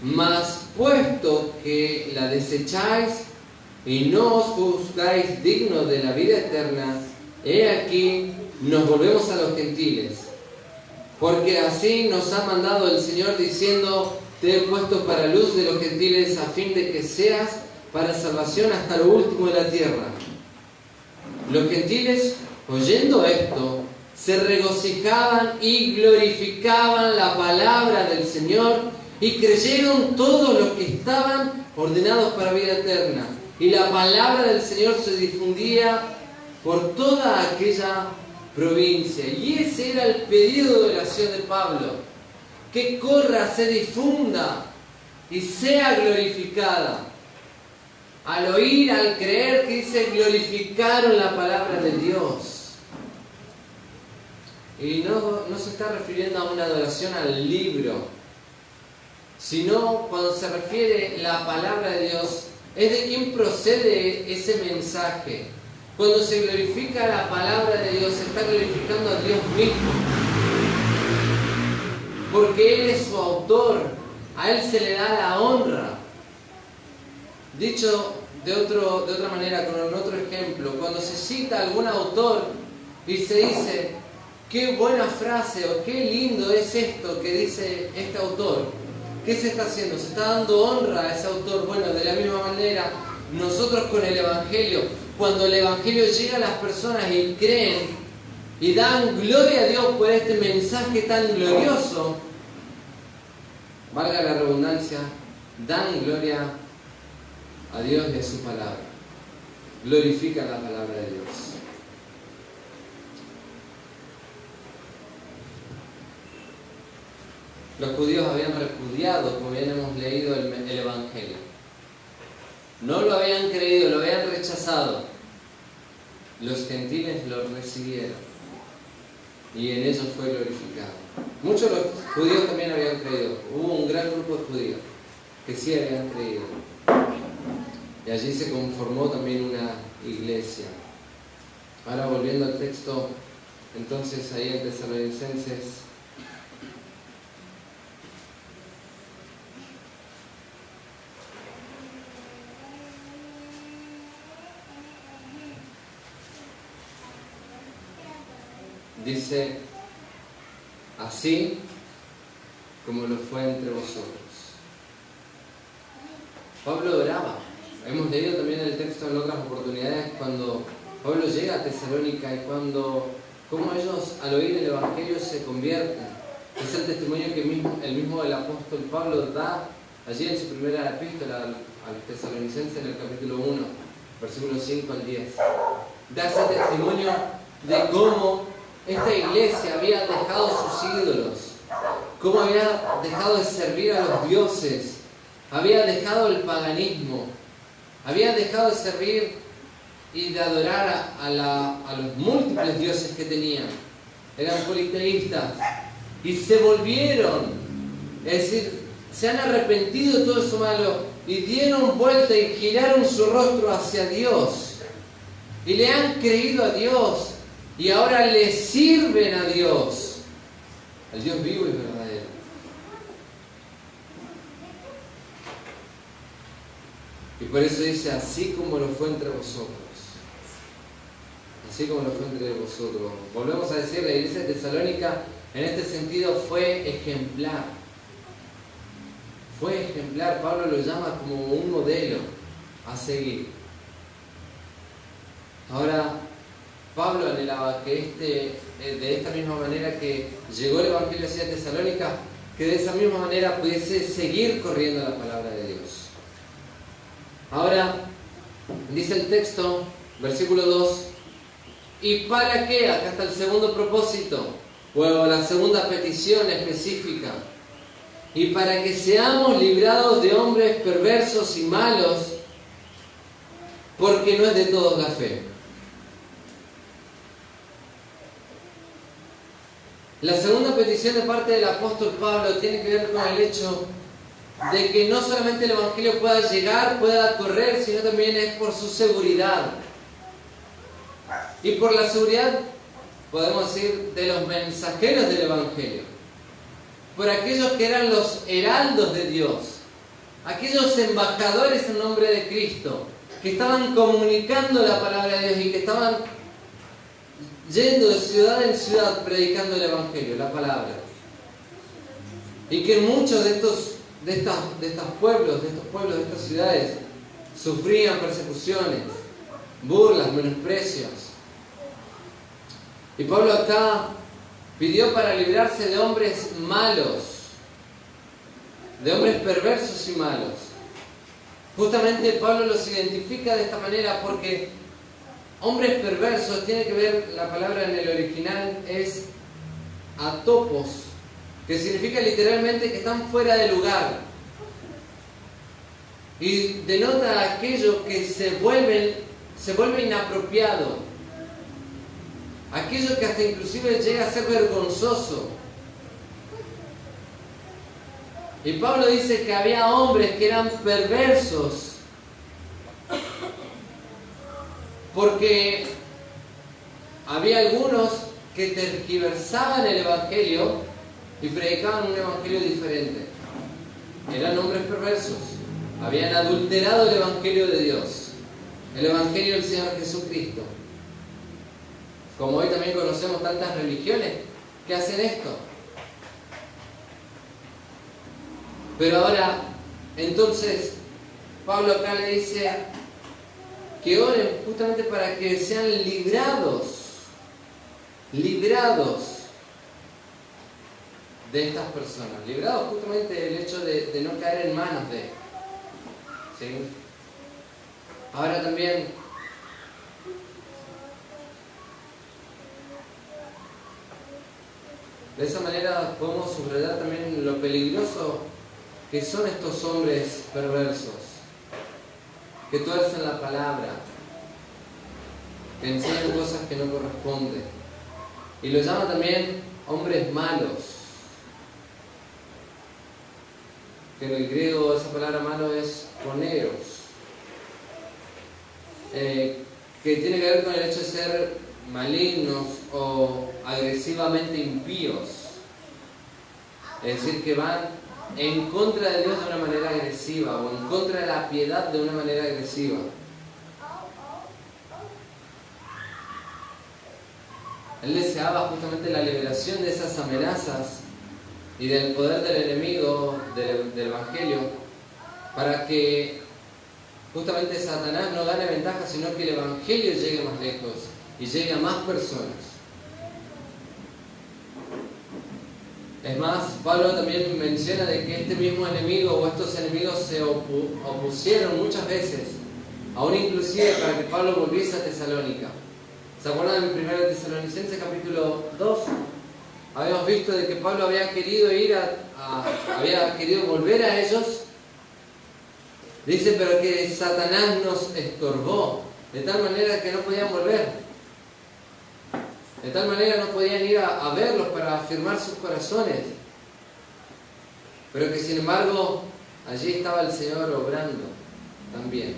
Mas puesto que la desecháis y no os juzgáis dignos de la vida eterna, he aquí, nos volvemos a los gentiles, porque así nos ha mandado el Señor diciendo, te he puesto para luz de los gentiles a fin de que seas para salvación hasta lo último de la tierra. Los gentiles, oyendo esto, se regocijaban y glorificaban la palabra del Señor y creyeron todos los que estaban ordenados para vida eterna. Y la palabra del Señor se difundía por toda aquella provincia. Y ese era el pedido de oración de Pablo, que corra, se difunda y sea glorificada. Al oír, al creer, que dice, glorificaron la palabra de Dios. Y no se está refiriendo a una adoración al libro, sino cuando se refiere la palabra de Dios, es de quién procede ese mensaje. Cuando se glorifica la palabra de Dios, se está glorificando a Dios mismo, porque Él es su autor, a Él se le da la honra. Dicho de otra manera, con otro ejemplo, cuando se cita algún autor y se dice, qué buena frase o qué lindo es esto que dice este autor, ¿qué se está haciendo? Se está dando honra a ese autor. Bueno, de la misma manera, nosotros con el Evangelio, cuando el Evangelio llega a las personas y creen y dan gloria a Dios por este mensaje tan glorioso, valga la redundancia, dan gloria a Dios y a su palabra. Glorifican la palabra de Dios. Los judíos habían repudiado, como bien hemos leído, el Evangelio. No lo habían creído, lo habían rechazado. Los gentiles lo recibieron y en ellos fue glorificado. Muchos de los judíos también habían creído. Hubo un gran grupo de judíos que sí habían creído. Y allí se conformó también una iglesia. Ahora volviendo al texto, entonces ahí en Tesalonicenses, dice, así como lo fue entre vosotros. Pablo oraba. Hemos leído también el texto en otras oportunidades cuando Pablo llega a Tesalónica y cómo ellos al oír el Evangelio se convierten. Es el testimonio que el mismo el apóstol Pablo da allí en su primera epístola al Tesalonicenses en el capítulo 1, versículos 5 al 10. Da ese testimonio de cómo esta iglesia había dejado sus ídolos, cómo había dejado de servir a los dioses, había dejado el paganismo, había dejado de servir y de adorar a los múltiples dioses que tenían. Eran politeístas y se volvieron, es decir, se han arrepentido de todo eso malo y dieron vuelta y giraron su rostro hacia Dios y le han creído a Dios. Y ahora le sirven a Dios, al Dios vivo y verdadero. Y por eso dice, así como lo fue entre vosotros. Así como lo fue entre vosotros. Volvemos a decir, la iglesia de Tesalónica en este sentido fue ejemplar. Fue ejemplar, Pablo lo llama como un modelo a seguir. Ahora, Pablo anhelaba que de esta misma manera que llegó el Evangelio hacia Tesalónica, que de esa misma manera pudiese seguir corriendo la palabra de Dios. Ahora, dice el texto, versículo 2, ¿y para qué? Acá está el segundo propósito, o la segunda petición específica. Y para que seamos librados de hombres perversos y malos, porque no es de todos la fe. La segunda petición de parte del apóstol Pablo tiene que ver con el hecho de que no solamente el Evangelio pueda llegar, pueda correr, sino también es por su seguridad. Y por la seguridad, podemos decir, de los mensajeros del Evangelio. Por aquellos que eran los heraldos de Dios. Aquellos embajadores en nombre de Cristo, que estaban comunicando la palabra de Dios y que estaban yendo de ciudad en ciudad predicando el Evangelio, la palabra. Y que muchos de estos pueblos, de estas ciudades, sufrían persecuciones, burlas, menosprecios. Y Pablo acá pidió para librarse de hombres malos, de hombres perversos y malos. Justamente Pablo los identifica de esta manera porque hombres perversos, tiene que ver, la palabra en el original es atopos, que significa literalmente que están fuera de lugar. Y denota aquello que se vuelve inapropiado. Aquello que hasta inclusive llega a ser vergonzoso. Y Pablo dice que había hombres que eran perversos porque había algunos que tergiversaban el Evangelio y predicaban un Evangelio diferente. Eran hombres perversos. Habían adulterado el Evangelio de Dios, el Evangelio del Señor Jesucristo. Como hoy también conocemos tantas religiones que hacen esto. Pero ahora, entonces, Pablo acá le dice que oren justamente para que sean librados de estas personas. Librados justamente del hecho de no caer en manos de. ¿Sí? Ahora también, de esa manera podemos subrayar también lo peligroso que son estos hombres perversos, que tuercen la palabra, que enseñan cosas que no corresponden. Y lo llama también hombres malos, que en el griego esa palabra malo es poneros, que tiene que ver con el hecho de ser malignos o agresivamente impíos. Es decir, que van en contra de Dios de una manera agresiva, o en contra de la piedad de una manera agresiva. Él deseaba justamente la liberación de esas amenazas y del poder del enemigo del Evangelio, para que justamente Satanás no gane ventaja, sino que el Evangelio llegue más lejos y llegue a más personas. Es más, Pablo también menciona de que este mismo enemigo o estos enemigos se opusieron muchas veces, aún inclusive para que Pablo volviese a Tesalónica. ¿Se acuerdan de 1 Tesalonicenses capítulo 2? Habíamos visto de que Pablo había querido había querido volver a ellos. Dice, pero que Satanás nos estorbó, de tal manera que no podían volver. De tal manera no podían ir a verlos para afirmar sus corazones. Pero que sin embargo, allí estaba el Señor obrando también.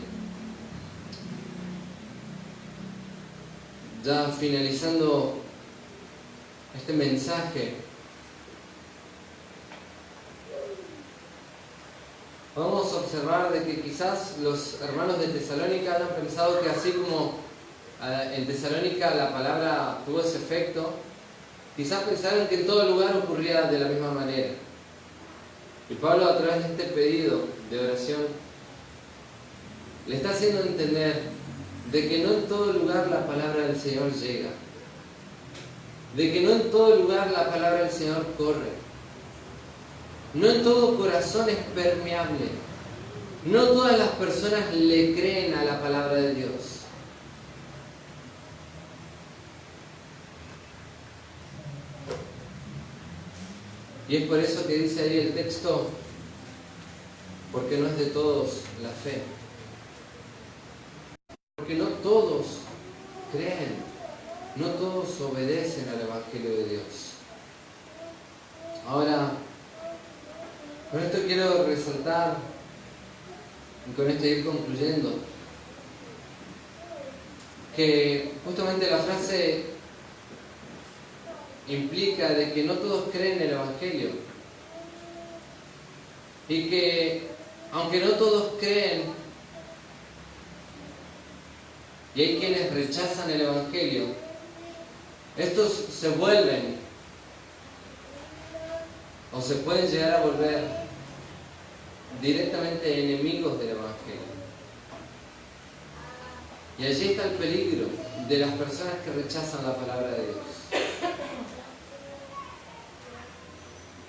Ya finalizando este mensaje, vamos a observar de que quizás los hermanos de Tesalónica han pensado que así como en Tesalónica la palabra tuvo ese efecto, quizás pensaron que en todo lugar ocurría de la misma manera. Y Pablo, a través de este pedido de oración, le está haciendo entender de que no en todo lugar la palabra del Señor llega, de que no en todo lugar la palabra del Señor corre, no en todo corazón es permeable, no todas las personas le creen a la palabra de Dios. Y es por eso que dice ahí el texto, porque no es de todos la fe. Porque no todos creen, no todos obedecen al Evangelio de Dios. Ahora, con esto quiero resaltar, y con esto ir concluyendo, que justamente la frase implica de que no todos creen el Evangelio. Y que, aunque no todos creen, y hay quienes rechazan el Evangelio, estos se vuelven o se pueden llegar a volver directamente enemigos del Evangelio. Y allí está el peligro de las personas que rechazan la palabra de Dios,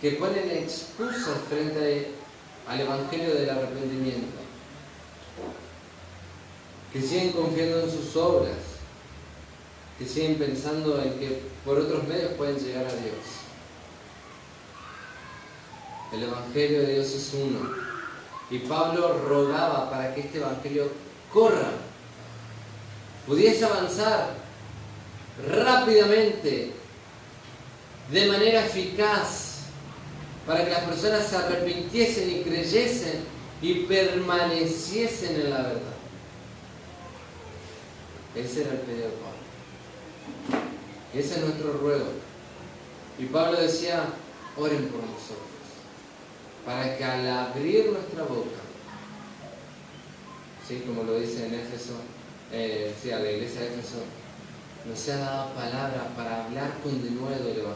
que ponen excusas frente al Evangelio del arrepentimiento, que siguen confiando en sus obras, que siguen pensando en que por otros medios pueden llegar a Dios. El Evangelio de Dios es uno, y Pablo rogaba para que este Evangelio corra, pudiese avanzar rápidamente, de manera eficaz, para que las personas se arrepintiesen y creyesen y permaneciesen en la verdad. Ese era el pedido de Pablo. Ese es nuestro ruego. Y Pablo decía, oren por nosotros, para que al abrir nuestra boca, ¿sí? Como lo dice en Éfeso, sí, a la iglesia de Éfeso, nos sea dado palabra para hablar con denuedo el Evangelio.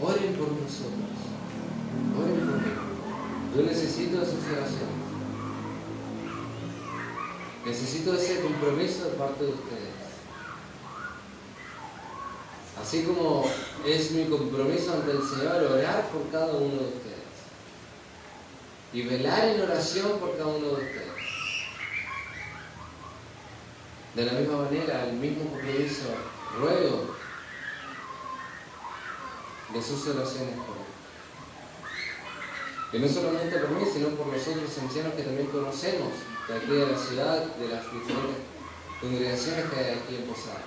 Oren por nosotros, oren por mí. Yo necesito esas oraciones. Necesito ese compromiso de parte de ustedes. Así como es mi compromiso ante el Señor orar por cada uno de ustedes y velar en oración por cada uno de ustedes. De la misma manera, el mismo compromiso, ruego de sus oraciones por mí. Y no solamente por mí, sino por los otros ancianos que también conocemos de aquí de la ciudad, de las diferentes congregaciones que hay aquí en Posadas.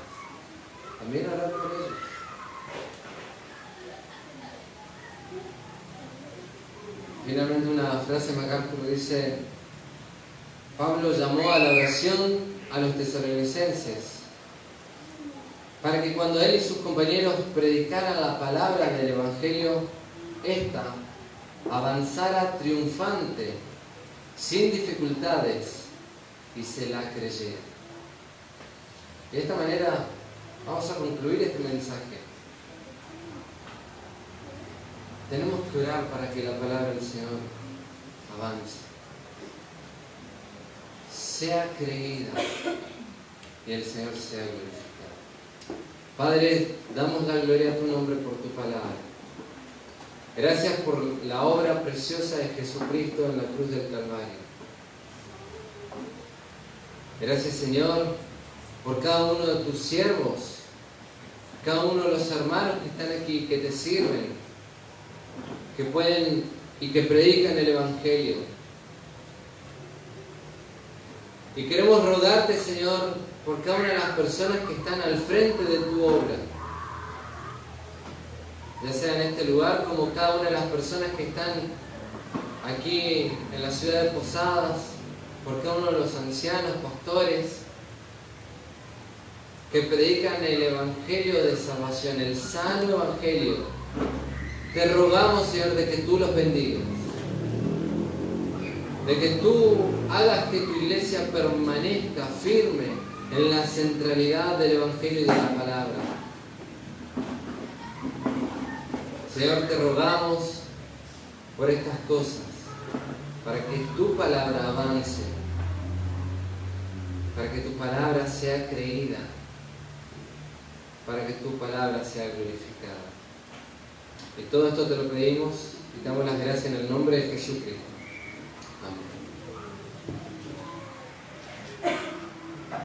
También orar por ellos. Finalmente una frase MacArthur dice, Pablo llamó a la oración a los tesalonicenses para que cuando él y sus compañeros predicaran la palabra del Evangelio, ésta avanzara triunfante, sin dificultades, y se la creyera. Y de esta manera vamos a concluir este mensaje. Tenemos que orar para que la palabra del Señor avance, sea creída y el Señor sea glorificado. Padre, damos la gloria a tu nombre por tu palabra. Gracias por la obra preciosa de Jesucristo en la cruz del Calvario. Gracias, Señor, por cada uno de tus siervos, cada uno de los hermanos que están aquí, que te sirven, que pueden y que predican el Evangelio. Y queremos rogarte, Señor, por cada una de las personas que están al frente de tu obra, ya sea en este lugar como cada una de las personas que están aquí en la ciudad de Posadas, por cada uno de los ancianos, pastores, que predican el Evangelio de salvación, el sano Evangelio. Te rogamos, Señor, de que tú los bendigas, de que tú hagas que tu iglesia permanezca firme en la centralidad del Evangelio y de la palabra. Señor, te rogamos por estas cosas, para que tu palabra avance, para que tu palabra sea creída, para que tu palabra sea glorificada. Y todo esto te lo pedimos y damos las gracias en el nombre de Jesucristo. Amén.